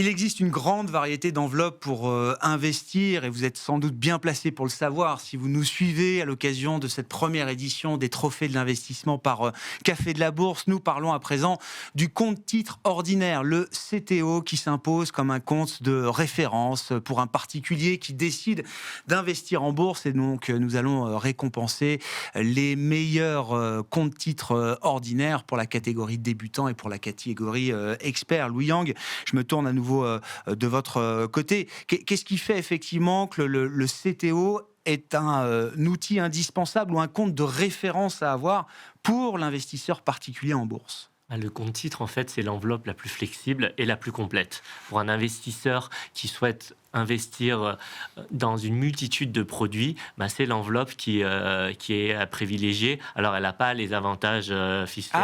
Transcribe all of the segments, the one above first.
Il existe une grande variété d'enveloppes pour investir et vous êtes sans doute bien placé pour le savoir si vous nous suivez à l'occasion de cette première édition des Trophées de l'investissement par Café de la Bourse. Nous parlons à présent du compte titre ordinaire, le CTO, qui s'impose comme un compte de référence pour un particulier qui décide d'investir en bourse. Et donc nous allons récompenser les meilleurs comptes titres ordinaires pour la catégorie débutant et pour la catégorie expert. Louis Yang, je me tourne à nouveau de votre côté. Qu'est-ce qui fait effectivement que le CTO est un outil indispensable ou un compte de référence à avoir pour l'investisseur particulier en bourse ? Le compte titre, en fait, c'est l'enveloppe la plus flexible et la plus complète. Pour un investisseur qui souhaite investir dans une multitude de produits, c'est l'enveloppe qui est privilégiée. Alors, elle n'a pas les avantages fiscaux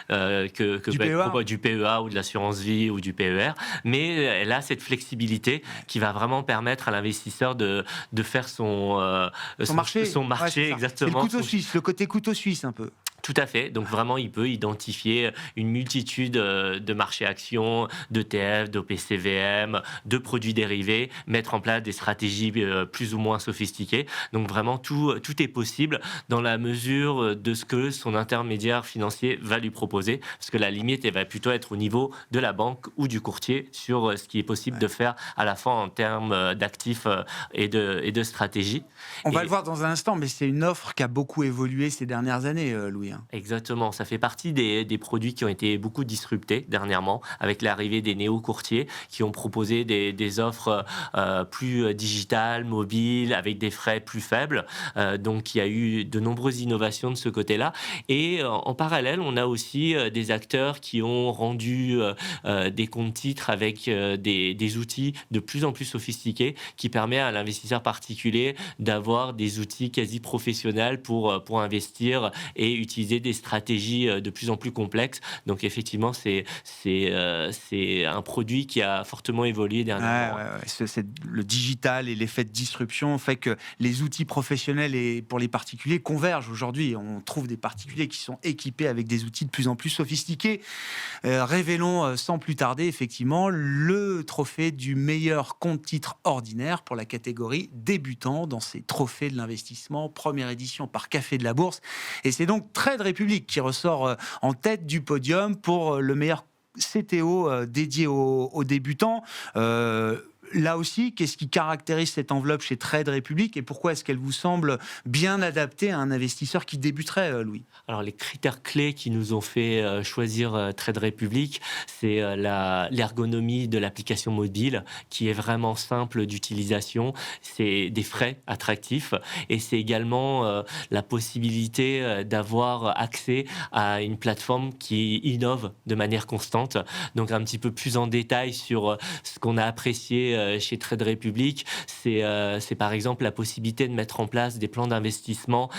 du PEA ou de l'assurance vie ou du PER, mais elle a cette flexibilité qui va vraiment permettre à l'investisseur de faire son marché. Ouais, exactement. C'est le couteau suisse, le côté couteau suisse un peu. Tout à fait. Donc vraiment, il peut identifier une multitude de marchés actions, d'ETF, d'OPCVM, de produits dérivés, mettre en place des stratégies plus ou moins sophistiquées. Donc vraiment, tout est possible dans la mesure de ce que son intermédiaire financier va lui proposer. Parce que la limite, elle va plutôt être au niveau de la banque ou du courtier sur ce qui est possible de faire à la fois en termes d'actifs et de stratégie. On va le voir dans un instant, mais c'est une offre qui a beaucoup évolué ces dernières années, Louis. Exactement, ça fait partie des produits qui ont été beaucoup disruptés dernièrement avec l'arrivée des néo-courtiers qui ont proposé des offres plus digitales, mobiles, avec des frais plus faibles. Donc il y a eu de nombreuses innovations de ce côté-là. Et en parallèle, on a aussi des acteurs qui ont rendu des comptes titres avec des outils de plus en plus sophistiqués qui permettent à l'investisseur particulier d'avoir des outils quasi professionnels pour investir et utiliser des stratégies de plus en plus complexes. Donc effectivement, c'est un produit qui a fortement évolué dernièrement. Le digital et l'effet de disruption fait que les outils professionnels et pour les particuliers convergent aujourd'hui. On trouve des particuliers qui sont équipés avec des outils de plus en plus sophistiqués. Révélons sans plus tarder effectivement le trophée du meilleur compte titre ordinaire pour la catégorie débutant dans ces trophées de l'investissement, première édition par Café de la Bourse. Et c'est donc Trade Republic qui ressort en tête du podium pour le meilleur CTO dédié aux débutants. Là aussi, qu'est-ce qui caractérise cette enveloppe chez Trade Republic et pourquoi est-ce qu'elle vous semble bien adaptée à un investisseur qui débuterait, Louis ? Alors, les critères clés qui nous ont fait choisir Trade Republic, c'est l'ergonomie de l'application mobile qui est vraiment simple d'utilisation. C'est des frais attractifs et c'est également la possibilité d'avoir accès à une plateforme qui innove de manière constante. Donc, un petit peu plus en détail sur ce qu'on a apprécié chez Trade Republic, c'est par exemple la possibilité de mettre en place des plans d'investissement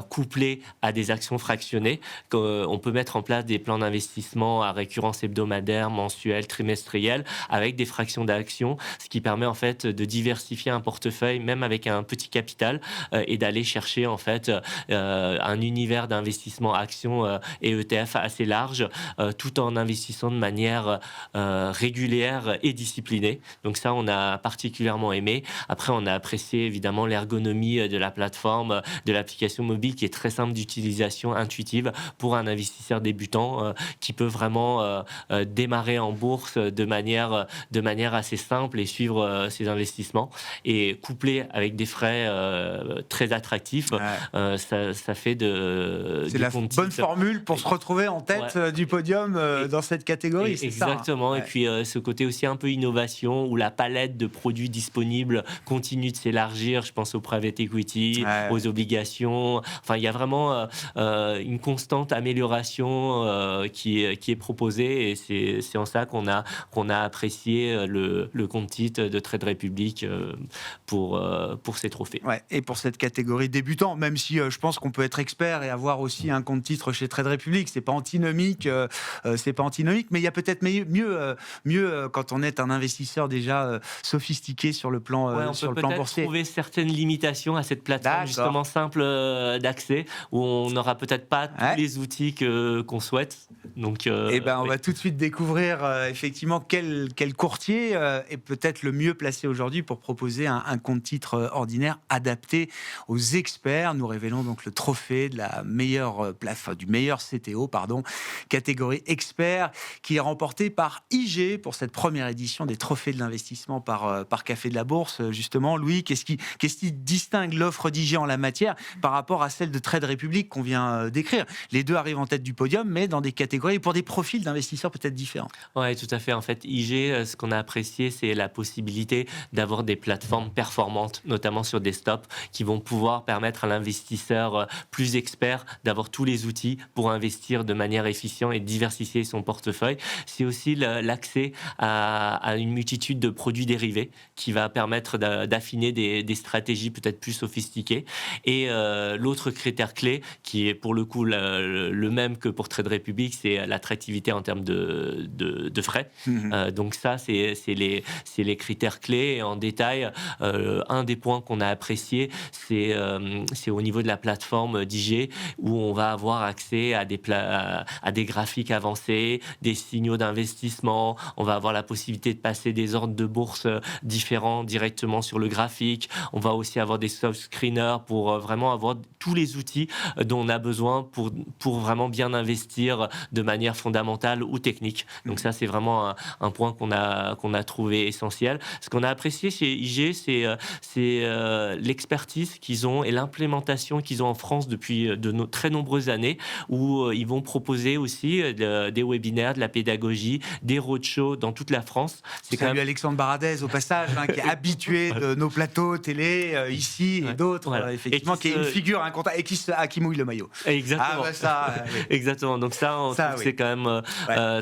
couplés à des actions fractionnées. On peut mettre en place des plans d'investissement à récurrence hebdomadaire, mensuelle, trimestrielle, avec des fractions d'actions, ce qui permet en fait de diversifier un portefeuille, même avec un petit capital, et d'aller chercher en fait un univers d'investissement actions et ETF assez large, tout en investissant de manière régulière et disciplinée. Donc ça, on a particulièrement aimé. Après, on a apprécié évidemment l'ergonomie de la plateforme, de l'application mobile qui est très simple d'utilisation, intuitive pour un investisseur débutant qui peut vraiment démarrer en bourse de manière assez simple et suivre ses investissements. Et couplé avec des frais très attractifs, ça fait c'est la bonne formule pour se retrouver en tête du podium dans cette catégorie. Exactement. Et puis ce côté aussi un peu innovation où la palette de produits disponibles continue de s'élargir. Je pense au private equity, aux obligations. Enfin, il y a vraiment une constante amélioration qui est proposée et c'est en ça qu'on a apprécié le compte titre de Trade Republic pour ces trophées. Ouais, et pour cette catégorie débutant, même si je pense qu'on peut être expert et avoir aussi un compte titre chez Trade Republic, c'est pas antinomique, mais il y a peut-être mieux quand on est un investisseur déjà sophistiqué sur le plan boursier. On peut peut-être trouver certaines limitations à cette plateforme justement simple d'accès où on n'aura peut-être pas tous les outils qu'on souhaite. Donc, On va tout de suite découvrir effectivement quel courtier est peut-être le mieux placé aujourd'hui pour proposer un compte titre ordinaire adapté aux experts. Nous révélons donc le trophée de la meilleure du meilleur CTO, catégorie expert, qui est remporté par IG pour cette première édition des trophées de l'investissement par Café de la Bourse. Justement, Louis, qu'est-ce qui distingue l'offre d'IG en la matière par rapport à celle de Trade Republic qu'on vient d'écrire? Les deux arrivent en tête du podium, mais dans des catégories et pour des profils d'investisseurs peut-être différents. Oui, tout à fait. En fait, IG, ce qu'on a apprécié, c'est la possibilité d'avoir des plateformes performantes, notamment sur desktop, qui vont pouvoir permettre à l'investisseur plus expert d'avoir tous les outils pour investir de manière efficiente et diversifier son portefeuille. C'est aussi l'accès à une multitude de produits dérivés qui va permettre d'affiner des stratégies peut-être plus sophistiquées. Et l'autre critère clé, qui est pour le coup le même que pour Trade Republic, c'est l'attractivité en termes de frais. Donc ça, c'est les critères clés. Et en détail, un des points qu'on a apprécié, c'est au niveau de la plateforme d'IG, où on va avoir accès à des graphiques avancés, des signaux d'investissement. On va avoir la possibilité de passer des ordres de bourse différents directement sur le graphique. On va aussi avoir des soft screeners pour vraiment avoir tous les outils dont on a besoin pour vraiment bien investir de manière fondamentale ou technique. Donc ça, c'est vraiment un point qu'on a trouvé essentiel. Ce qu'on a apprécié chez IG, c'est l'expertise qu'ils ont et l'implémentation qu'ils ont en France depuis très nombreuses années, où ils vont proposer aussi des webinaires, de la pédagogie, des roadshows dans toute la France. Salut Alexandre Baradez, au passage, qui est habitué de nos plateaux télé, ici et d'autres, effectivement, qui est une figure incontournable et à qui mouille le maillot. Exactement. Oui. Exactement. Donc ça, on trouve que c'est quand même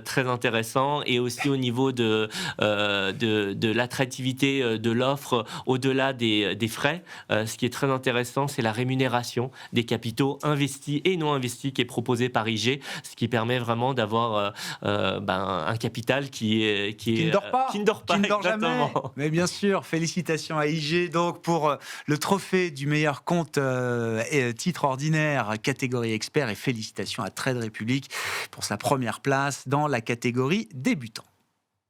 très intéressant. Et aussi au niveau de l'attractivité de l'offre, au-delà des frais, ce qui est très intéressant, c'est la rémunération des capitaux investis et non investis qui est proposée par IG, ce qui permet vraiment d'avoir un capital qui ne dort pas, qui ne dort jamais. Mais bien sûr, félicitations à IG donc pour le trophée du meilleur compte titre ordinaire catégorie expert, et félicitations à Trade Republic pour sa première place dans la catégorie débutant.